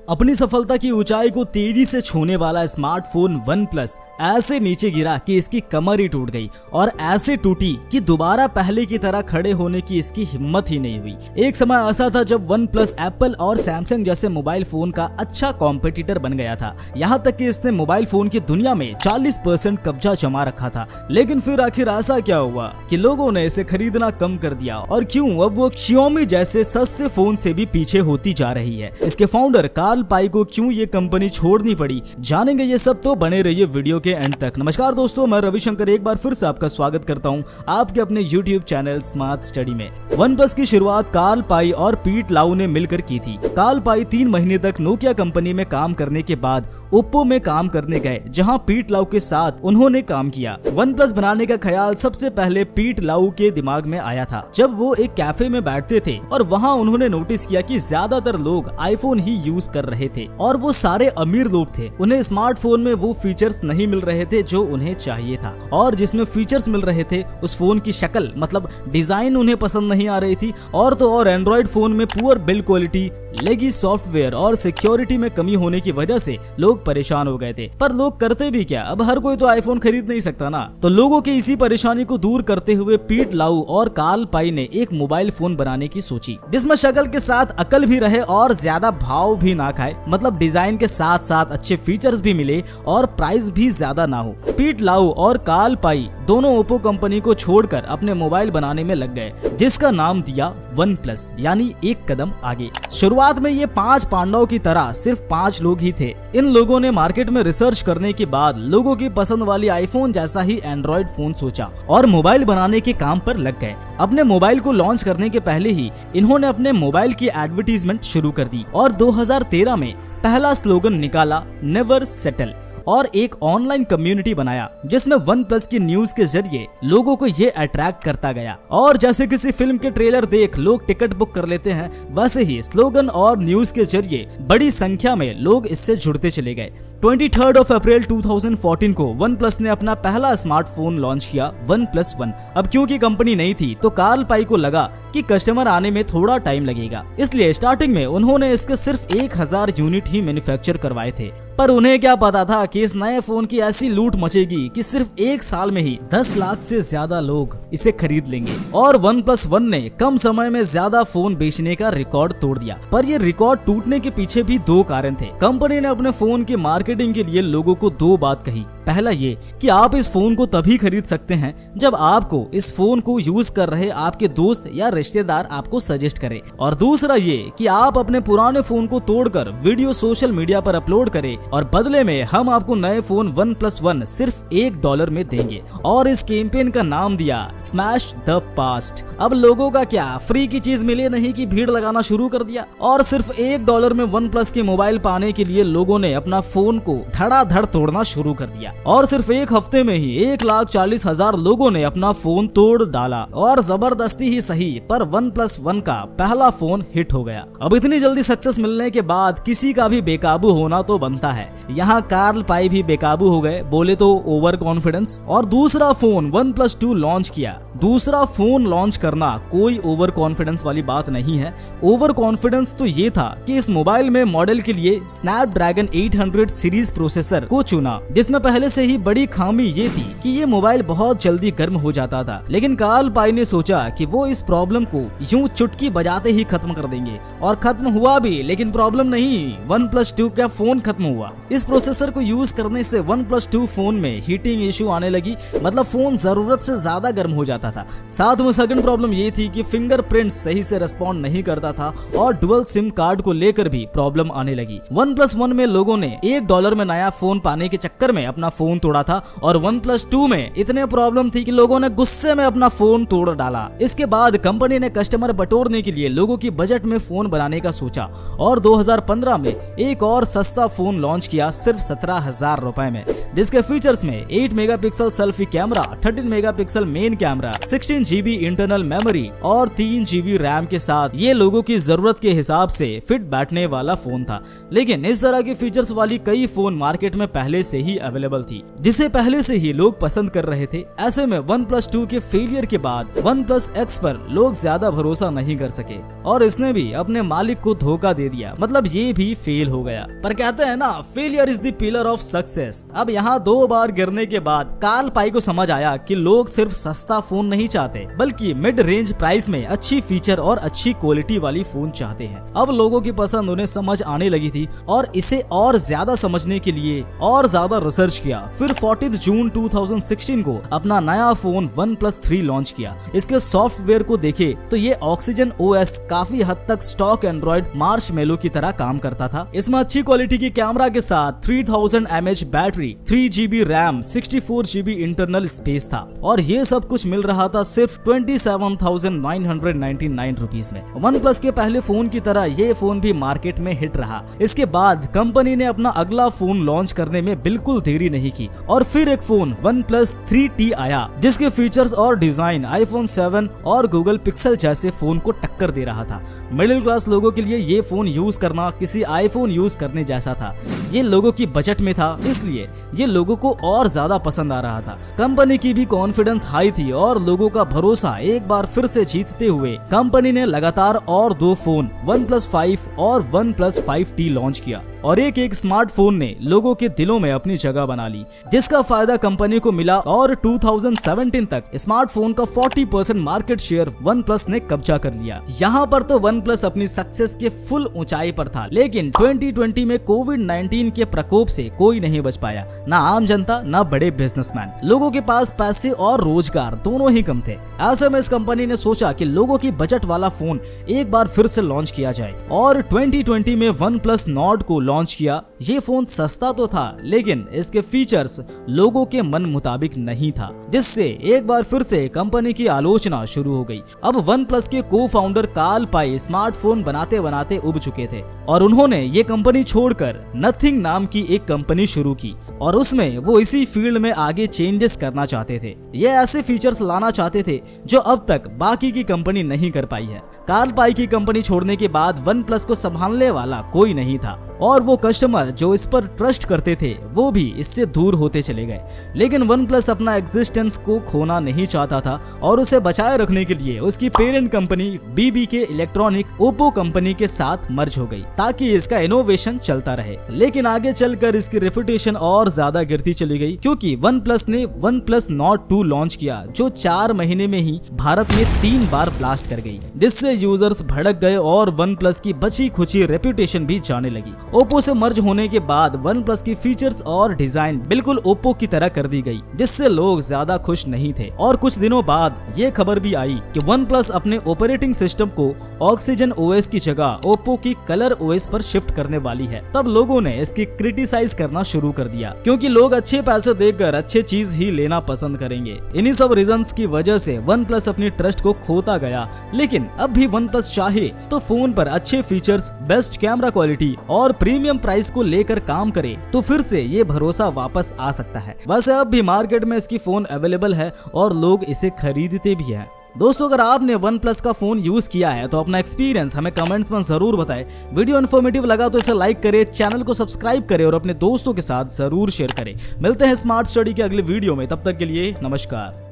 अपनी सफलता की ऊंचाई को तेजी से छूने वाला स्मार्टफोन वन प्लस ऐसे नीचे गिरा कि इसकी कमर ही टूट गई और ऐसे टूटी कि दोबारा पहले की तरह खड़े होने की इसकी हिम्मत ही नहीं हुई। एक समय ऐसा था जब वन प्लस एप्पल और सैमसंग जैसे मोबाइल फोन का अच्छा कॉम्पिटिटर बन गया था, यहाँ तक कि इसने मोबाइल फोन की दुनिया में 40% कब्जा जमा रखा था। लेकिन फिर आखिर ऐसा क्या हुआ कि लोगों ने इसे खरीदना कम कर दिया और क्यों अब वो Xiaomi जैसे सस्ते फोन से भी पीछे होती जा रही है। इसके फाउंडर कार्ल पाई को क्यों ये कंपनी छोड़नी पड़ी, जानेंगे ये सब, तो बने रहिए वीडियो के एंड तक। नमस्कार दोस्तों, मैं रविशंकर एक बार फिर से आपका स्वागत करता हूं आपके अपने YouTube चैनल स्मार्ट स्टडी में। वन प्लस की शुरुआत कार्ल पाई और पीट लाउ ने मिलकर की थी। कार्ल पाई 3 महीने तक नोकिया कंपनी में काम करने के बाद ओप्पो में काम करने गए, जहां पीट लाउ के साथ उन्होंने काम किया। वन प्लस बनाने का ख्याल सबसे पहले पीट लाउ के दिमाग में आया था जब वो एक कैफे में बैठते थे और वहां उन्होंने नोटिस किया कि ज्यादातर लोग आईफोन ही यूज कर रहे थे और वो सारे अमीर लोग थे। उन्हें स्मार्टफोन में वो फीचर्स नहीं मिल रहे थे जो उन्हें चाहिए था, और जिसमें फीचर्स मिल रहे थे उस फोन की शक्ल मतलब डिजाइन उन्हें पसंद नहीं आ रही थी। और तो और एंड्रॉइड फोन में पुअर बिल्ड क्वालिटी, लेगी सॉफ्टवेयर और सिक्योरिटी में कमी होने की वजह से लोग परेशान हो गए थे। पर लोग करते भी क्या, अब हर कोई तो आईफोन खरीद नहीं सकता ना। तो लोगों की इसी परेशानी को दूर करते हुए पीट लाउ और कार्ल पाई ने एक मोबाइल फोन बनाने की सोची जिसमें शक्ल के साथ अकल भी रहे और ज्यादा भाव भी ना खाए, मतलब डिजाइन के साथ साथ अच्छे फीचर्स भी मिले और प्राइस भी ज्यादा ना हो। पीट लाउ और कार्ल पाई दोनों ओप्पो कंपनी को छोड़कर अपने मोबाइल बनाने में लग गए, जिसका नाम दिया वन प्लस, यानी एक कदम आगे। शुरुआत में ये 5 पांडवों की तरह सिर्फ 5 लोग ही थे। इन लोगों ने मार्केट में रिसर्च करने के बाद लोगों की पसंद वाली आईफोन जैसा ही एंड्रॉइड फोन सोचा और मोबाइल बनाने के काम पर लग गए। अपने मोबाइल को लॉन्च करने के पहले ही इन्होंने अपने मोबाइल की एडवर्टीजमेंट शुरू कर दी और 2013 में पहला स्लोगन निकाला, नेवर सेटल, और एक ऑनलाइन कम्युनिटी बनाया जिसमें वन प्लस की न्यूज के जरिए लोगों को ये अट्रैक्ट करता गया। और जैसे किसी फिल्म के ट्रेलर देख लोग टिकट बुक कर लेते हैं, वैसे ही स्लोगन और न्यूज के जरिए बड़ी संख्या में लोग इससे जुड़ते चले गए। 23 अप्रैल 2014 को वन प्लस ने अपना पहला स्मार्टफोन लॉन्च किया, वन प्लस वन। अब क्योंकि कंपनी नई थी तो कार्ल पाई को लगा कि कस्टमर आने में थोड़ा टाइम लगेगा, इसलिए स्टार्टिंग में उन्होंने इसके सिर्फ 1000 यूनिट ही मैन्युफैक्चर करवाए थे। पर उन्हें क्या पता था कि इस नए फोन की ऐसी लूट मचेगी कि सिर्फ 1 साल में ही 10 लाख से ज्यादा लोग इसे खरीद लेंगे। और वन प्लस वन ने कम समय में ज्यादा फोन बेचने का रिकॉर्ड तोड़ दिया। पर ये रिकॉर्ड टूटने के पीछे भी 2 कारण थे। कंपनी ने अपने फोन की मार्केटिंग के लिए लोगों को 2 बात कही। पहला ये कि आप इस फोन को तभी खरीद सकते हैं जब आपको इस फोन को यूज कर रहे आपके दोस्त या रिश्तेदार आपको सजेस्ट करें, और दूसरा ये कि आप अपने पुराने फोन को तोड़कर वीडियो सोशल मीडिया पर अपलोड करें और बदले में हम आपको नए फोन वन प्लस वन सिर्फ $1 में देंगे। और इस कैंपेन का नाम दिया स्मैश द पास्ट। अब लोगों का क्या, फ्री की चीज मिले नहीं की भीड़ लगाना शुरू कर दिया और सिर्फ $1 में वन प्लस के मोबाइल पाने के लिए लोगों ने अपना फोन को धड़ाधड़ तोड़ना शुरू कर दिया। और सिर्फ एक हफ्ते में ही 1,40,000 लोगों ने अपना फोन तोड़ डाला और जबरदस्ती ही सही पर वन प्लस वन का पहला फोन हिट हो गया। अब इतनी जल्दी सक्सेस मिलने के बाद किसी का भी बेकाबू होना तो बनता है। यहाँ कार्ल पाई भी बेकाबू हो गए, बोले तो ओवर कॉन्फिडेंस, और दूसरा फोन वन प्लस 2 लॉन्च किया। दूसरा फोन लॉन्च करना कोई ओवर कॉन्फिडेंस वाली बात नहीं है। ओवर कॉन्फिडेंस तो ये था कि इस मोबाइल में मॉडल के लिए स्नैपड्रैगन 800 सीरीज प्रोसेसर को चुना, जिसमें पहले से ही बड़ी खामी ये थी कि ये मोबाइल बहुत जल्दी गर्म हो जाता था। लेकिन कार्ल पाई ने सोचा कि वो इस प्रॉब्लम को यूं चुटकी बजाते ही खत्म कर देंगे, और खत्म हुआ भी। लेकिन प्रॉब्लम नहीं, वन प्लस 2 का फोन खत्म हुआ। इस प्रोसेसर को यूज करने से वन प्लस 2 फोन में हीटिंग इशू आने लगी, मतलब फोन जरूरत से ज्यादा गर्म हो जाता था। साथ में सेकंड प्रॉब्लम ये थी कि फिंगरप्रिंट सही से रिस्पॉन्ड नहीं करता था और डुअल सिम कार्ड को लेकर भी प्रॉब्लम आने लगी। वन प्लस वन में लोगों ने $1 में नया फोन पाने के चक्कर में अपना फोन तोड़ा था और वन प्लस 2 में इतने प्रॉब्लम थी कि लोगों ने गुस्से में अपना फोन तोड़ डाला। इसके बाद कंपनी ने कस्टमर बटोरने के लिए लोगों की बजट में फोन बनाने का सोचा और 2015 में एक और सस्ता फोन लॉन्च किया सिर्फ 17,000 रुपए में, जिसके फीचर्स में 8 megapixel selfie camera, 13 megapixel main camera, 16 GB internal memory और 3 GB रैम के साथ ये लोगों की जरूरत के हिसाब से फिट बैठने वाला फोन था। लेकिन इस तरह के फीचर्स वाली कई फोन मार्केट में पहले से ही अवेलेबल अवेलेबल थी, जिसे पहले से ही लोग पसंद कर रहे थे। ऐसे में OnePlus 2 के फेलियर के बाद OnePlus X पर लोग ज्यादा भरोसा नहीं कर सके और इसने भी अपने मालिक को धोखा दे दिया, मतलब ये भी फेल हो गया। पर कहते हैं ना, failure is the pillar of success. अब यहाँ 2 बार गिरने के बाद कार्ल पाई को समझ आया कि लोग सिर्फ सस्ता फोन नहीं चाहते, बल्कि मिड रेंज प्राइस में अच्छी फीचर और अच्छी क्वालिटी वाली फोन चाहते हैं। अब लोगों की पसंद उन्हें समझ आने लगी थी और इसे और ज्यादा समझने के लिए और ज्यादा रिसर्च किया। फिर 14 जून 2016 को अपना नया फोन OnePlus 3 लॉन्च किया। इसके सॉफ्टवेयर को देखे तो ये ऑक्सीजन OS काफी हद तक स्टॉक एंड्रॉइड मार्शमेलो की तरह काम करता था। इसमें अच्छी क्वालिटी की कैमरा के साथ 3000 mAh battery, 3GB RAM, 64GB internal space था और ये सब कुछ मिल रहा था सिर्फ 27,999 रुपीस में। OnePlus के पहले फोन की तरह ये फोन भी मार्केट में हिट रहा। इसके बाद कंपनी ने अपना अगला फोन लॉन्च करने में बिल्कुल देरी नहीं की और फिर एक फोन OnePlus 3T आया, जिसके फीचर्स और डिजाइन iPhone 7 और Google Pixel जैसे फोन को टक्कर दे रहा था। मिडिल क्लास लोगों के लिए ये फोन यूज करना किसी आईफोन यूज करने जैसा था। ये लोगों की बजट में था, इसलिए ये लोगों को और ज्यादा पसंद आ रहा था। कंपनी की भी कॉन्फिडेंस हाई थी और लोगों का भरोसा एक बार फिर से जीतते हुए कंपनी ने लगातार और 2 फोन OnePlus 5 और OnePlus 5T लॉन्च किया और एक स्मार्टफोन ने लोगों के दिलों में अपनी जगह बना ली, जिसका फायदा कंपनी को मिला और 2017 तक स्मार्टफोन का 40% मार्केट शेयर OnePlus ने कब्जा कर लिया। यहाँ पर तो OnePlus अपनी सक्सेस के फुल ऊंचाई पर था, लेकिन 2020 में कोविड-19 के प्रकोप से कोई नहीं बच पाया, ना आम जनता ना बड़े बिजनेसमैन। लोगों के पास पैसे और रोजगार दोनों ही कम थे। ऐसे में इस कंपनी ने सोचा कि लोगों की बजट वाला फोन एक बार फिर से लॉन्च किया जाए और 2020 में OnePlus Nord को लॉन्च किया। ये फोन सस्ता तो था, लेकिन इसके फीचर्स लोगों के मन मुताबिक नहीं था, जिससे एक बार फिर से कंपनी की आलोचना शुरू हो गई। अब OnePlus के को-फाउंडर कार्ल पाई स्मार्टफोन बनाते बनाते उब चुके थे और उन्होंने ये कंपनी छोड़कर नथिंग नाम की एक कंपनी शुरू की और उसमें वो इसी फील्ड में आगे चेंजेस करना चाहते थे। ये ऐसे फीचर्स लाना चाहते थे जो अब तक बाकी की कंपनी नहीं कर पाई है। कार्ल पाई की कंपनी छोड़ने के बाद OnePlus को संभालने वाला कोई नहीं था और वो कस्टमर जो इस पर ट्रस्ट करते थे वो भी इससे दूर होते चले गए। लेकिन OnePlus अपना एग्जिस्टेंस को खोना नहीं चाहता था और उसे बचाए रखने के लिए उसकी parent company BBK electronic Oppo company के साथ मर्ज हो गई ताकि इसका इनोवेशन चलता रहे। लेकिन आगे चलकर इसकी रेपुटेशन और ज्यादा गिरती चली गई, क्योंकि OnePlus ने OnePlus Nord 2 लॉन्च किया जो 4 महीने में ही भारत में 3 बार ब्लास्ट कर गई, जिससे यूजर्स भड़क गए और OnePlus की बची खुची रेपुटेशन भी जाने लगी। ओप्पो से मर्ज होने के बाद OnePlus की फीचर्स और डिजाइन बिल्कुल ओप्पो की तरह कर दी गई, जिससे लोग ज्यादा खुश नहीं थे। और कुछ दिनों बाद ये खबर भी आई कि OnePlus अपने ऑपरेटिंग सिस्टम को ऑक्सीजन OS की जगह ओप्पो की कलर OS पर शिफ्ट करने वाली है। तब लोगों ने इसकी क्रिटिसाइज करना शुरू कर दिया, क्योंकि लोग अच्छे पैसे देकर अच्छे चीज ही लेना पसंद करेंगे। इन्हीं सब रीजंस की वजह से OnePlus अपनी ट्रस्ट को खोता गया। लेकिन अब भी OnePlus चाहे तो फोन पर अच्छे फीचर्स, बेस्ट कैमरा क्वालिटी और प्रीमियम प्राइस को लेकर काम करे तो फिर से ये भरोसा वापस आ सकता है। वैसे अब भी मार्केट में इसकी फोन अवेलेबल है और लोग इसे खरीदते भी हैं। दोस्तों, अगर आपने OnePlus का फोन यूज किया है तो अपना एक्सपीरियंस हमें कमेंट्स में जरूर बताएं। वीडियो इन्फॉर्मेटिव लगा तो इसे लाइक करें, चैनल को सब्सक्राइब करें और अपने दोस्तों के साथ जरूर शेयर करें। मिलते हैं स्मार्ट स्टडी के अगले वीडियो में, तब तक के लिए नमस्कार।